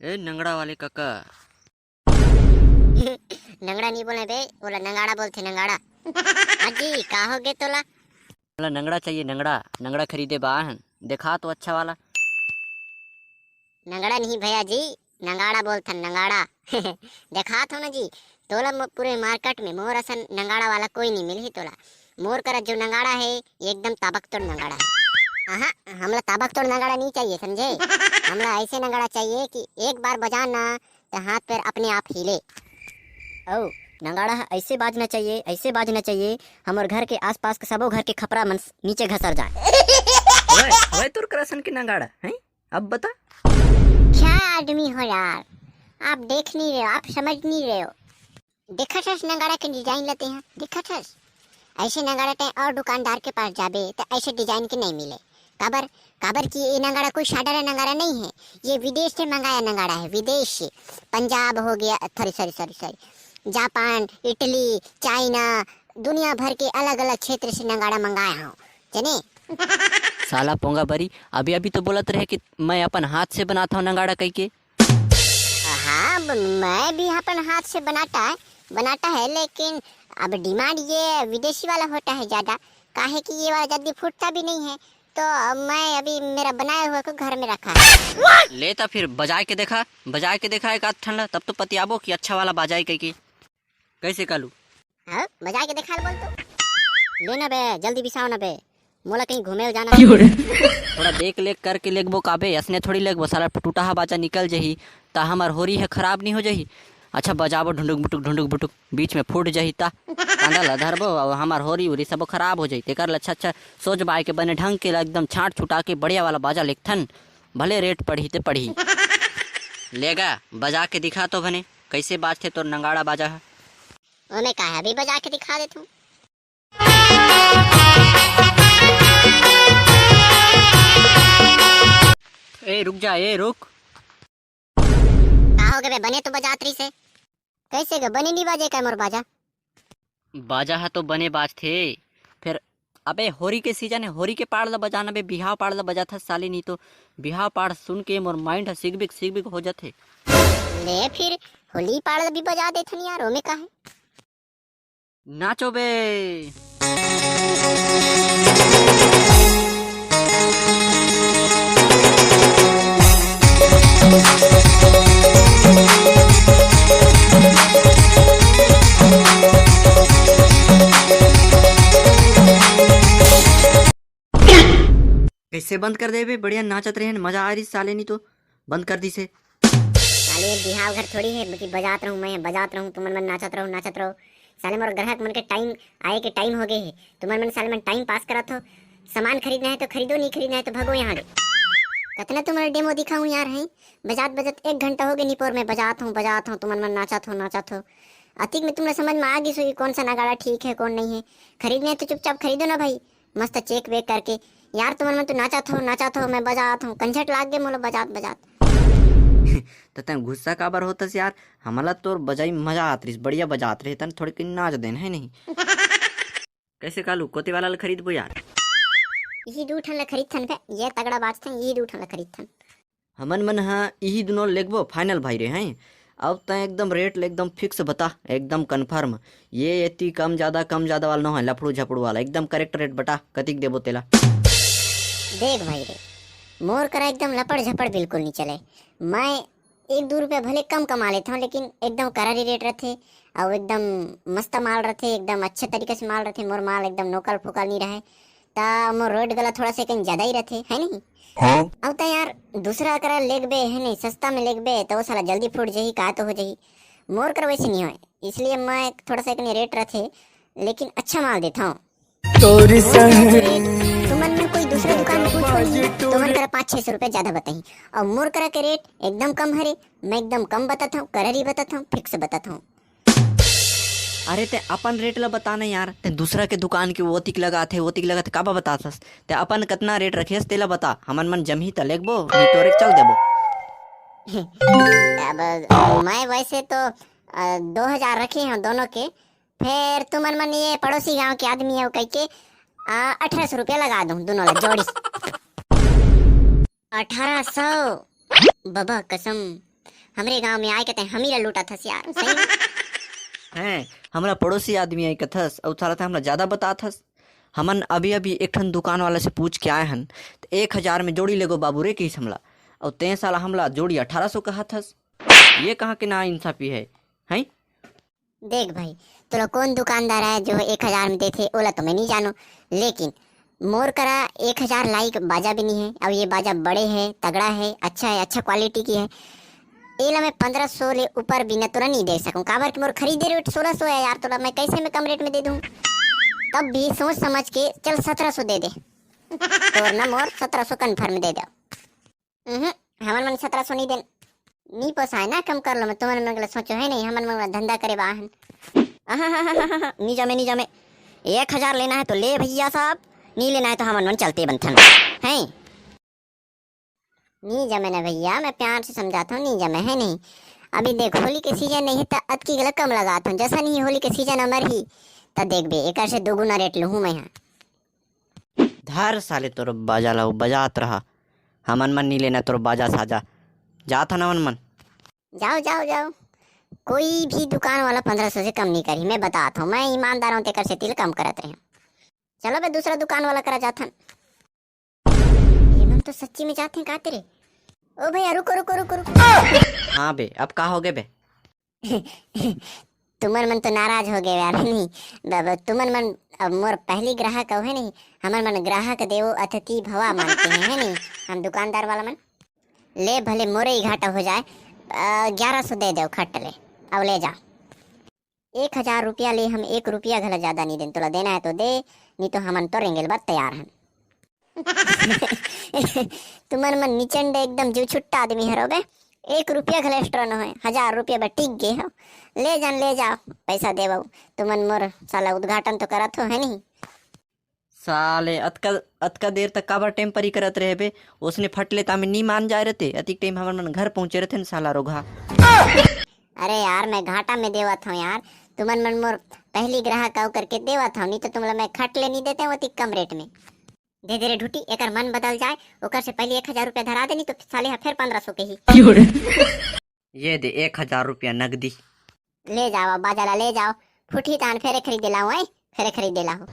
ए नंगड़ा वाले काका। नंगड़ा नहीं बोले बे, बोला नंगाड़ा बोलते नंगाड़ा। अजी का हो गए तोला? बोला नंगड़ा चाहिए, नंगड़ा नंगड़ा खरीदे बाहन, देखा तो अच्छा वाला। नंगड़ा नहीं भैया जी, नंगाड़ा बोलते नंगाड़ा। देखा तो ना जी, तोला पूरे मार्केट में मोर असन नंगाड़ा वाला कोई नहीं मिल ही तोला। मोर करा जो नंगाड़ा है ये एकदम ताबकतोड़ नंगाड़ा है। हाँ, हमला ताबकतोड़ नंगाड़ा नहीं चाहिए समझे। हमला ऐसे नंगाड़ा चाहिए कि एक बार बजाना तो हाथ पैर अपने आप हिले। ओ नंगाड़ा ऐसे बाजना चाहिए, ऐसे बाजना चाहिए हमारे घर के आसपास के सबो घर के खपरा मन नीचे घसर जाए। ओए ओए तुर करसन की नंगाड़ा है, अब बता। क्या आदमी हो यार, आप देख नहीं रहे हो, आप समझ नहीं रहे हो। देखा था नंगाड़ा के डिजाइन लेते हैं, देखा था ऐसे नंगाड़ा टे और दुकानदार के पास जाबे तो ऐसे डिजाइन के नहीं मिले। काबर काबर की ये नंगाड़ा कोई साधारण नंगाड़ा नहीं है, ये विदेश से मंगाया नंगाड़ा है, विदेश से। पंजाब हो गया, सॉरी जापान, इटली, चाइना, दुनिया भर के अलग अलग क्षेत्र से नंगाड़ा मंगाया हूँ जने। साला पोंगा बरी, अभी अभी तो बोलत रहे कि मैं अपन हाथ से बनाता हूँ नंगाड़ा कह के। हाँ मैं भी अपन हाथ से बनाता है लेकिन अब डिमांड ये विदेशी वाला होता है ज्यादा, काहे कि ये वाला जल्दी फूटता भी नहीं है, तो मैं अभी मेरा बनाया हुआ को घर में रखा है। लेता फिर बजा के देखा एक आध ठंडा, तब तो पतियाबो कि अच्छा वाला बाजाई कह के। कैसे कालू? हाँ बजा के देखा बोल तो लेना बे, जल्दी बिसाओ ना बे, मोला कहीं घूमे जाना। थोड़ा देख लेख करके लेगबो काबे, असने थोड़ी लेगबो, साला टूटा हा बाजा निकल जही ता हमार होरी है खराब नहीं हो जही। अच्छा बजाबो ढुंडुक बुटुक बीच में फूट जही ता कांदा ला धरबो और हमार होरी उरी सब खराब हो जही। तेकर ला अच्छा सोच बाय के बने ढंग के एकदम छाट छुटा के बढ़िया वाला बाजा लिखथन, भले रेट पढ़ी ते पढ़ी। लेगा बजा के दिखा तो भने कैसे बाजथे तोर नंगाड़ा बाजा है। ओमे का है, अभी बजा के दिखा देता हूँ। ए रुक जा, ए रुक। का हो गए बने तो बजात रही से, कैसे गे बने नहीं बाजे का मोर बाजा। बाजा है तो बने बाज थे फिर। अबे होरी के सीजन है, होरी के पाड़ ला बजाना बे, बिहाव पाड़ ला बजा था साली, नहीं तो बिहाव पाड़ सुन के मोर माइंड है सिगबिक हो जाते। ले फिर होली पाड़ भी बजा देथन यार, ओमे का है। नाचो बे। कैसे बंद कर दे बे, बढ़िया नाचत रहे, मजा आ रही साले, नहीं तो बंद कर दी से। साले बिहाव घर थोड़ी है कि बजात रहूं, मैं बजात रहूं, तुम मन नाचत रहो। साले मोर ग्राहक मन के टाइम आए के टाइम हो गए है, तुम मन साले मन टाइम पास करत हो। सामान खरीदना है तो खरीदो, नहीं खरीदना है तो भगो यहाँ से। कितना तुम्हारा डेमो दिखाऊं यार है, बजात 1 घंटा हो गया निपोर में बजात हूँ, तुम मन नाचत हो। अतिक में तुम्हें समझ में आ गई सो कौन सा नगाड़ा ठीक है कौन नहीं है। खरीदना है तो चुपचाप खरीदो ना भाई, मस्त चेक वेक करके। यार तुम मन तो नाचत हो, मैं बजात हूँ, कंझट लाग गए मोला बजात। तते गुस्सा काबर होतस यार, हमला तोर बजाई मजा आत रही, बढ़िया बजात रहे, तन थोड़ी कि नाच देन है नहीं। कैसे कालू कोते वाला ला खरीदबो यार। यही 2 ठन ला खरीदथन बे, ये तगड़ा बात था, यही 2 ठन ला खरीदथन। हमन मन हाँ यही दोनों लेगबो फाइनल भाई रे हैं। अब तय एकदम रेट एकदम फिक्स बता, एकदम कन्फर्म। ये इतनी कम ज्यादा वाला न है, लफड़ू झपड़ू वाला एकदम करेक्ट रेट बता, कतिक देबो तेला। देख भाई रे, मोर करा एकदम लपड़ झपड़ बिल्कुल नहीं चले। मैं 1-2 रुपया भले कम कमा लेता हूँ लेकिन एकदम करारी रेट रहते और एकदम मस्त माल रहते, एकदम अच्छे तरीके से माल रहते। मोर माल एकदम नोकल फोकल नहीं रहे ता मोर रेट गला थोड़ा सा कहीं ज्यादा ही रहते है नहीं। अब तो यार दूसरा करा लेगबे है नहीं, सस्ता में लेगबे तो वो साला जल्दी फूट जही का तो हो जही। मोर कर वैसे नहीं हो, इसलिए मैं थोड़ा सा कहीं रेट रहते लेकिन अच्छा माल देता हूँ। तुमन में कोई दूसरे दुकान में पूछो, तुमन करा 500-600 रुपए ज्यादा बताई और मोर करा के रेट एकदम कम हरे। मैं एकदम कम बताता हूँ, कररी बताता हूँ, फिक्स बताता हूँ। अरे ते अपन रेट ला बताना यार, ते दूसरा के दुकान के ओतिक लगाते काबा बताथस, ते अपन कितना रेट रखेस तेला बता, हमन मन जमही त लेगबो नहीं तोरे चल देबो। अब मैं वैसे तो 2000 रखे हैं दोनों के, फिर तुमन मन ये पड़ोसी गांव के आदमी है कह के 1800 रुपया लगा दूं दोनों ला जोड़ी। 1800 बाबा कसम हमरे गांव में आए कहते हम ही ला लूटा थस यार सही में। हैं हमरा पड़ोसी आदमी आई कथस और साला था हमरा ज्यादा बताथस। हमन अभी अभी एक ठन दुकान वाला से पूछ के आए हन तो 1000 में जोड़ी लेगो बाबू रे कहिस हमला, और 3 साल हमला जोड़ी 1800 कहा थस। ये कहाँ के ना इंसाफी है हैं? देख भाई तो कौन दुकानदार है जो 1000 में देते ओला तो मैं नहीं जानो, लेकिन मोर करा 1000 लाइक बाजा भी नहीं है और ये बाजा बड़े है तगड़ा है अच्छा है अच्छा क्वालिटी की है। एला मैं 1500 ले ऊपर भी न तोरा नहीं दे सकूं काबर कि मोर खरीदे रेट 1600 है यार, तोरा मैं कैसे में कम रेट में दे दूं? तब भी सोच समझ के चल 1700 दे दे तो ना मोर 1700 कन्फर्म दे दो। हमन मन 1700 नहीं दे नहीं पोसाए ना कम कर लो मैं तुम्हारे मन सोचो है नहीं हमन मन धंधा करे बाहन। नहीं जमे 1000 लेना है तो ले भैया साहब, नहीं लेना है तो हमन मन चलते बंधन है। नहीं जमे ना भैया मैं प्यार से समझाता हूँ नहीं जमे है नहीं। अभी देख होली के सीजन नहीं है तो अत की गलत कम लगाता हूँ, जैसा नहीं होली के सीजन अमर ही तब देख बे एक से 2 गुना रेट लूँ मैं यहाँ। धार साले तोर बाजा ला बजात रहा, हमन मन नहीं लेना तोर बाजा साजा जा था ना मन मन। जाओ जाओ जाओ कोई भी दुकान वाला 1500 से कम नहीं करी, मैं बताता हूँ मैं ईमानदार हूँ तेकर से तिल कम करत रहे। चलो बे दूसरा दुकान वाला करा जाथन। ये मन तो सच्ची में जाते हैं का तेरे? ओ भैया रुको रुको रुको रुको। हाँ बे अब का हो गए बे? तुमन मन तो नाराज हो गए यार नहीं बाबा, तुमन मन अब मोर पहली ग्राहक है नहीं, हमन मन ग्राहक देवो अतिथि भवा मानते हैं है नहीं हम दुकानदार वाला मन। ले भले मोरे ही घाटा हो जाए 1100 दे दो खट ले अब ले जा। 1000 रुपया ले हम 1 रुपया घला ज्यादा नहीं दें, तोला देना है तो दे नहीं तो हमन तो रेंगेल बात तैयार हैं। तुमन मन निचंड एकदम जीव छुट्टा आदमी है बे, 1 रुपया घला एक्स्ट्रा न हो 1000 रुपया बे टिक गए हो ले जा पैसा देबो। तुमन मोर साला उद्घाटन तो करत हो है नहीं साले अतका देर तक काबर टेम्परी करत रहे बे, उसने फट ले तामे नहीं मान जाए रहते अतिक टाइम हमन मन घर पहुंचे रहते न साला रोगा। अरे यार मैं घाटा में देवत हूँ यार, तुमन मन मोर पहली ग्राहक आउ करके देवत हूँ नहीं तो तुमला मैं खट ले नहीं देते वो कम रेट में दे दे रे ढूटी एकर मन बदल जाए ओकर से पहले 1000 रुपया धरा दे नहीं तो साले फिर 1500 के ही। ये दे 1000 रुपया नगदी ले जाओ बाजाला ले जाओ फुटी तान फेरे खरीदे लाओ फेरे खरीदे लाओ।